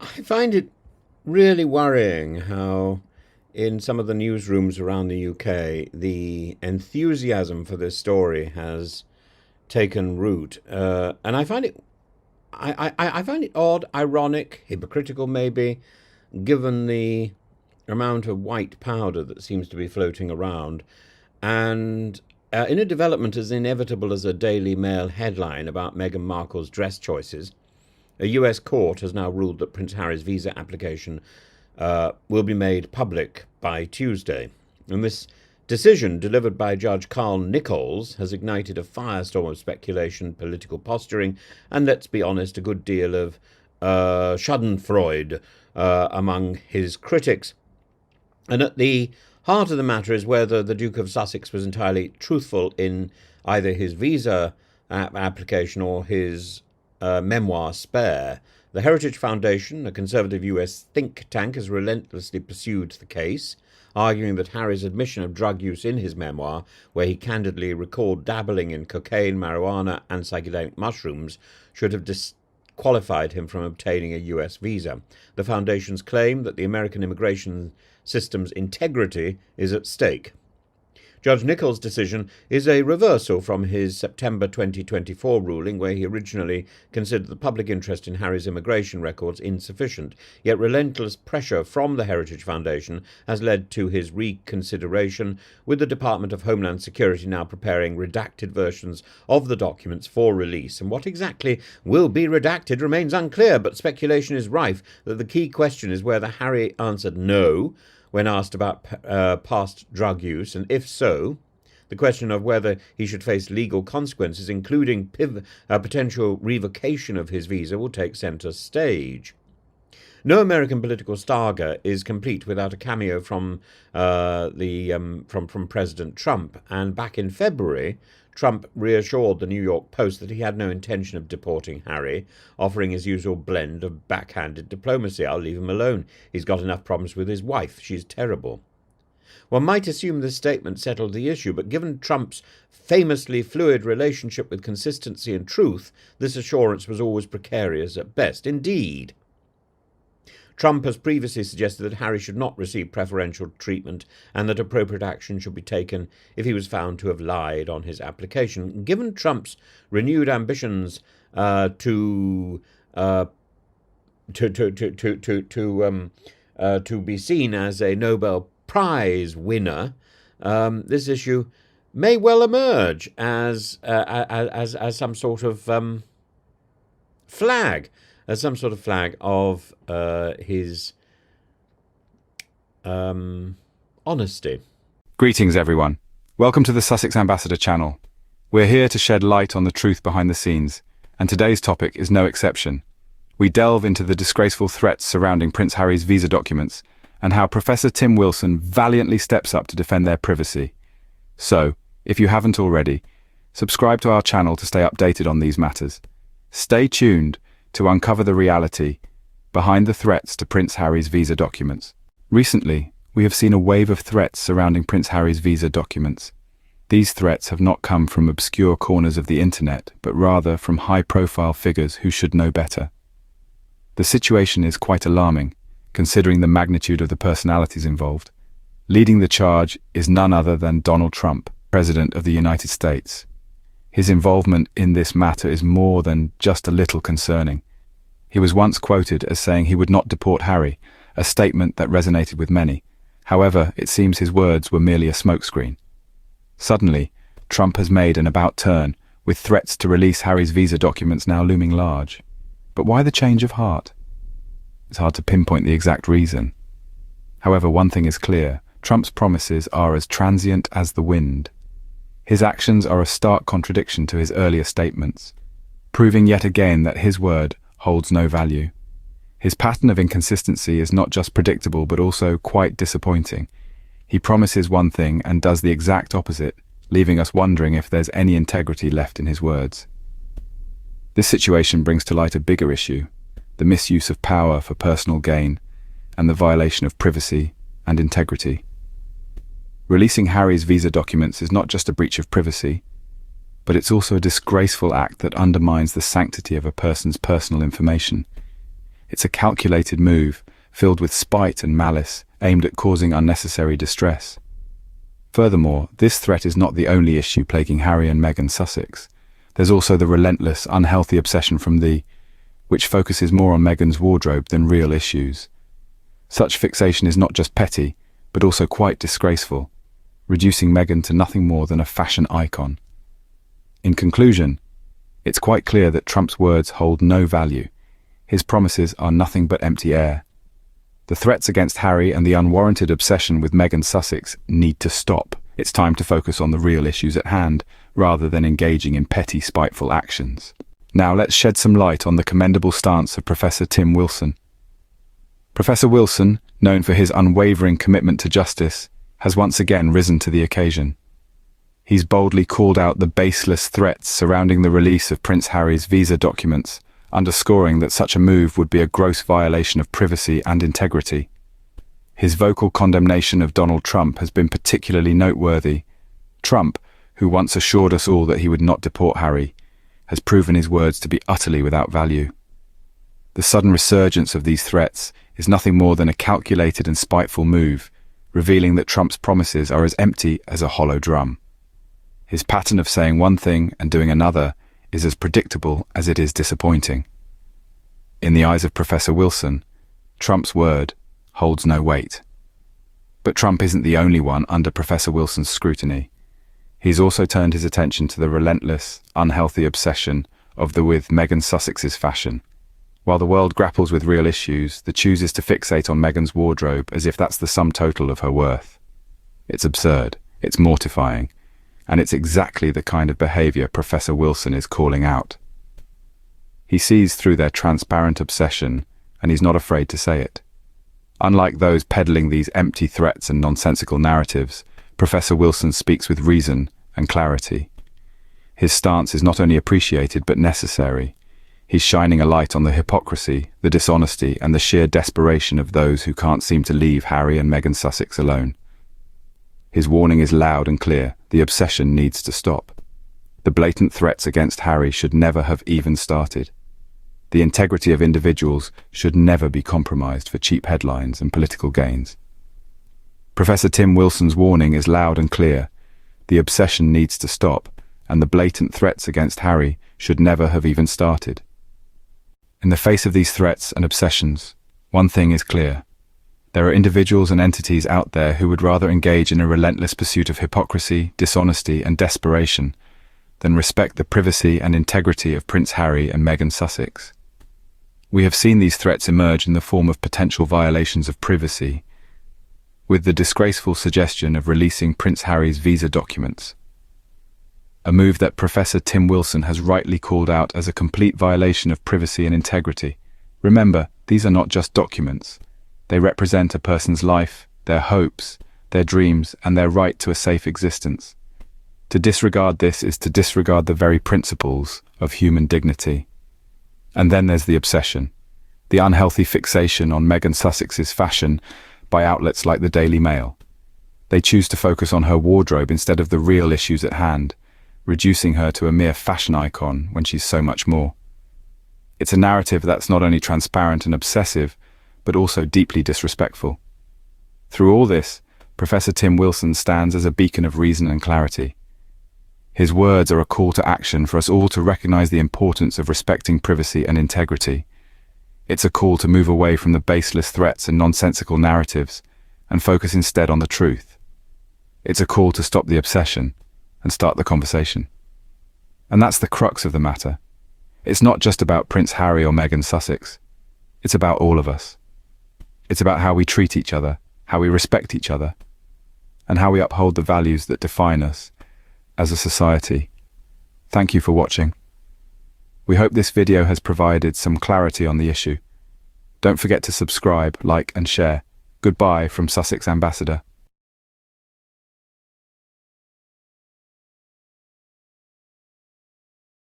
I find it really worrying how, in some of the newsrooms around the UK, the enthusiasm for this story has taken root, and I find it odd, ironic, hypocritical, maybe, given the amount of white powder that seems to be floating around, and in a development as inevitable as a Daily Mail headline about Meghan Markle's dress choices. A US court has now ruled that Prince Harry's visa application will be made public by Tuesday. And this decision, delivered by Judge Carl Nichols, has ignited a firestorm of speculation, political posturing, and let's be honest, a good deal of schadenfreude among his critics. And at the heart of the matter is whether the Duke of Sussex was entirely truthful in either his visa application or his memoir Spare. The Heritage Foundation, a conservative US think tank, has relentlessly pursued the case, arguing that Harry's admission of drug use in his memoir, where he candidly recalled dabbling in cocaine, marijuana, and psychedelic mushrooms, should have disqualified him from obtaining a US visa. The foundation's claim that the American immigration system's integrity is at stake. Judge Nichols' decision is a reversal from his September 2024 ruling, where he originally considered the public interest in Harry's immigration records insufficient. Yet relentless pressure from the Heritage Foundation has led to his reconsideration, with the Department of Homeland Security now preparing redacted versions of the documents for release. And what exactly will be redacted remains unclear, but speculation is rife that the key question is whether Harry answered no when asked about past drug use, and if so, the question of whether he should face legal consequences, including potential revocation of his visa, will take centre stage. No American political saga is complete without a cameo from from President Trump, and back in February, Trump reassured the New York Post that he had no intention of deporting Harry, offering his usual blend of backhanded diplomacy. I'll leave him alone. He's got enough problems with his wife. She's terrible. One might assume this statement settled the issue, but given Trump's famously fluid relationship with consistency and truth, this assurance was always precarious at best. Indeed, Trump has previously suggested that Harry should not receive preferential treatment and that appropriate action should be taken if he was found to have lied on his application. Given Trump's renewed ambitions to be seen as a Nobel Prize winner, this issue may well emerge as some sort of flag. As some sort of flag of his honesty. Greetings, everyone. Welcome to the Sussex Ambassador channel. We're here to shed light on the truth behind the scenes, and today's topic is no exception. We delve into the disgraceful threats surrounding Prince Harry's visa documents and how Professor Tim Wilson valiantly steps up to defend their privacy. So, if you haven't already, subscribe to our channel to stay updated on these matters. Stay tuned to uncover the reality behind the threats to Prince Harry's visa documents. Recently, we have seen a wave of threats surrounding Prince Harry's visa documents. These threats have not come from obscure corners of the internet, but rather from high-profile figures who should know better. The situation is quite alarming, considering the magnitude of the personalities involved. Leading the charge is none other than Donald Trump, President of the United States. His involvement in this matter is more than just a little concerning. He was once quoted as saying he would not deport Harry, a statement that resonated with many. However, it seems his words were merely a smokescreen. Suddenly, Trump has made an about-turn, with threats to release Harry's visa documents now looming large. But why the change of heart? It's hard to pinpoint the exact reason. However, one thing is clear: Trump's promises are as transient as the wind. His actions are a stark contradiction to his earlier statements, proving yet again that his word holds no value. His pattern of inconsistency is not just predictable but also quite disappointing. He promises one thing and does the exact opposite, leaving us wondering if there's any integrity left in his words. This situation brings to light a bigger issue: the misuse of power for personal gain and the violation of privacy and integrity. Releasing Harry's visa documents is not just a breach of privacy, but it's also a disgraceful act that undermines the sanctity of a person's personal information. It's a calculated move, filled with spite and malice, aimed at causing unnecessary distress. Furthermore, this threat is not the only issue plaguing Harry and Meghan Sussex. There's also the relentless, unhealthy obsession from which focuses more on Meghan's wardrobe than real issues. Such fixation is not just petty, but also quite disgraceful, reducing Meghan to nothing more than a fashion icon. In conclusion, it's quite clear that Trump's words hold no value. His promises are nothing but empty air. The threats against Harry and the unwarranted obsession with Meghan Sussex need to stop. It's time to focus on the real issues at hand, rather than engaging in petty, spiteful actions. Now let's shed some light on the commendable stance of Professor Tim Wilson. Professor Wilson, known for his unwavering commitment to justice, has once again risen to the occasion. He's boldly called out the baseless threats surrounding the release of Prince Harry's visa documents, underscoring that such a move would be a gross violation of privacy and integrity. His vocal condemnation of Donald Trump has been particularly noteworthy. Trump, who once assured us all that he would not deport Harry, has proven his words to be utterly without value. The sudden resurgence of these threats is nothing more than a calculated and spiteful move, revealing that Trump's promises are as empty as a hollow drum. His pattern of saying one thing and doing another is as predictable as it is disappointing. In the eyes of Professor Wilson, Trump's word holds no weight. But Trump isn't the only one under Professor Wilson's scrutiny. He's also turned his attention to the relentless, unhealthy obsession with Meghan Sussex's fashion. While the world grapples with real issues, the chooses to fixate on Meghan's wardrobe as if that's the sum total of her worth. It's absurd, it's mortifying, and it's exactly the kind of behavior Professor Wilson is calling out. He sees through their transparent obsession, and he's not afraid to say it. Unlike those peddling these empty threats and nonsensical narratives, Professor Wilson speaks with reason and clarity. His stance is not only appreciated but necessary. He's shining a light on the hypocrisy, the dishonesty, and the sheer desperation of those who can't seem to leave Harry and Meghan Sussex alone. His warning is loud and clear. The obsession needs to stop. The blatant threats against Harry should never have even started. The integrity of individuals should never be compromised for cheap headlines and political gains. Professor Tim Wilson's warning is loud and clear. The obsession needs to stop, and the blatant threats against Harry should never have even started. In the face of these threats and obsessions, one thing is clear. There are individuals and entities out there who would rather engage in a relentless pursuit of hypocrisy, dishonesty, and desperation than respect the privacy and integrity of Prince Harry and Meghan Sussex. We have seen these threats emerge in the form of potential violations of privacy, with the disgraceful suggestion of releasing Prince Harry's visa documents, a move that Professor Tim Wilson has rightly called out as a complete violation of privacy and integrity. Remember, these are not just documents. They represent a person's life, their hopes, their dreams, and their right to a safe existence. To disregard this is to disregard the very principles of human dignity. And then there's the obsession, the unhealthy fixation on Meghan Sussex's fashion by outlets like the Daily Mail. They choose to focus on her wardrobe instead of the real issues at hand, reducing her to a mere fashion icon when she's so much more. It's a narrative that's not only transparent and obsessive, but also deeply disrespectful. Through all this, Professor Tim Wilson stands as a beacon of reason and clarity. His words are a call to action for us all to recognize the importance of respecting privacy and integrity. It's a call to move away from the baseless threats and nonsensical narratives and focus instead on the truth. It's a call to stop the obsession and start the conversation. And that's the crux of the matter. It's not just about Prince Harry or Meghan Sussex. It's about all of us. It's about how we treat each other, how we respect each other, and how we uphold the values that define us as a society. Thank you for watching. We hope this video has provided some clarity on the issue. Don't forget to subscribe, like, and share. Goodbye from Sussex Ambassador.